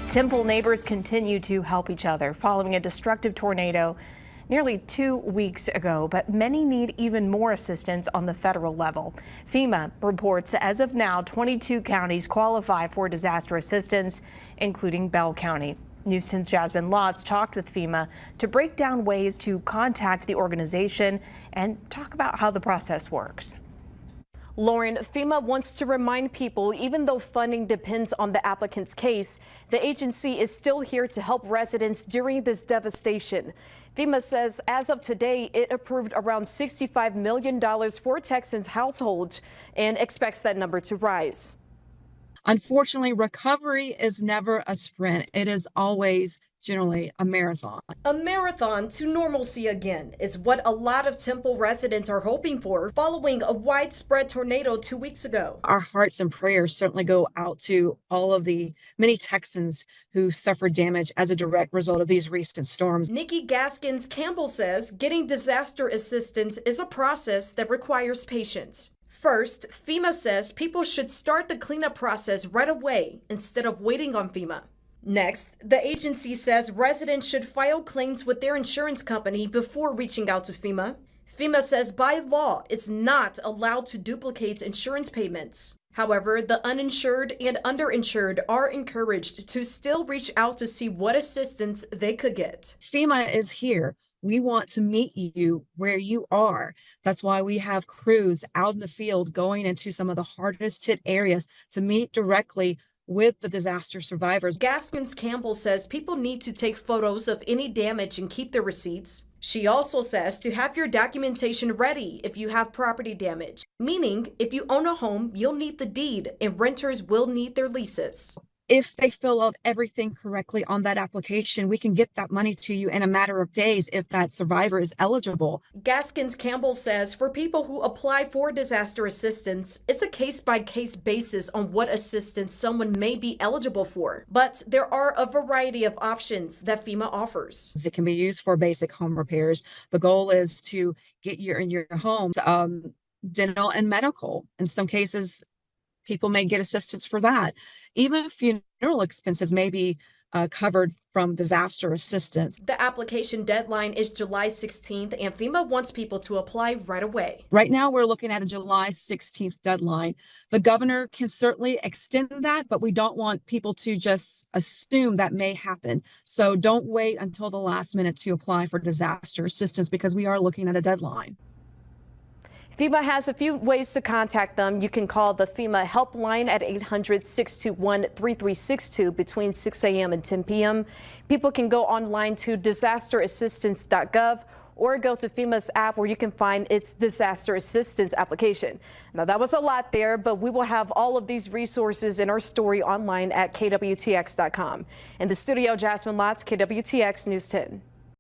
Temple neighbors continue to help each other following a destructive tornado nearly 2 weeks ago, but many need even more assistance on the federal level. FEMA reports as of now 22 counties qualify for disaster assistance, including Bell County. News 10's Jasmine Lotz talked with FEMA to break down ways to contact the organization and talk about how the process works. Lauren, FEMA wants to remind people, even though funding depends on the applicant's case, the agency is still here to help residents during this devastation. FEMA says as of today, it approved around $65 million for Texans households and expects that number to rise. Unfortunately, recovery is never a sprint. It is always generally a marathon. A marathon to normalcy again is what a lot of Temple residents are hoping for following a widespread tornado 2 weeks ago. Our hearts and prayers certainly go out to all of the many Texans who suffered damage as a direct result of these recent storms. Nikki Gaskins Campbell says getting disaster assistance is a process that requires patience. First, FEMA says people should start the cleanup process right away instead of waiting on FEMA. Next, the agency says residents should file claims with their insurance company before reaching out to FEMA. FEMA says by law, it's not allowed to duplicate insurance payments. However, the uninsured and underinsured are encouraged to still reach out to see what assistance they could get. FEMA is here. We want to meet you where you are. That's why we have crews out in the field going into some of the hardest hit areas to meet directly with the disaster survivors. Gaskins Campbell says people need to take photos of any damage and keep their receipts. She also says to have your documentation ready if you have property damage, meaning if you own a home, you'll need the deed and renters will need their leases. If they fill out everything correctly on that application, we can get that money to you in a matter of days if that survivor is eligible. Gaskins Campbell says for people who apply for disaster assistance, it's a case-by-case basis on what assistance someone may be eligible for. But there are a variety of options that FEMA offers. It can be used for basic home repairs. The goal is to get you in your home, dental and medical. In some cases, people may get assistance for that. Even funeral expenses may be covered from disaster assistance. The application deadline is July 16th, and FEMA wants people to apply right away. Right now, we're looking at a July 16th deadline. The governor can certainly extend that, but we don't want people to just assume that may happen. So don't wait until the last minute to apply for disaster assistance because we are looking at a deadline. FEMA has a few ways to contact them. You can call the FEMA helpline at 800-621-3362 between 6 a.m. and 10 p.m. People can go online to disasterassistance.gov or go to FEMA's app where you can find its disaster assistance application. Now, that was a lot there, but we will have all of these resources in our story online at KWTX.com. In the studio, Jasmine Lotz, KWTX News 10.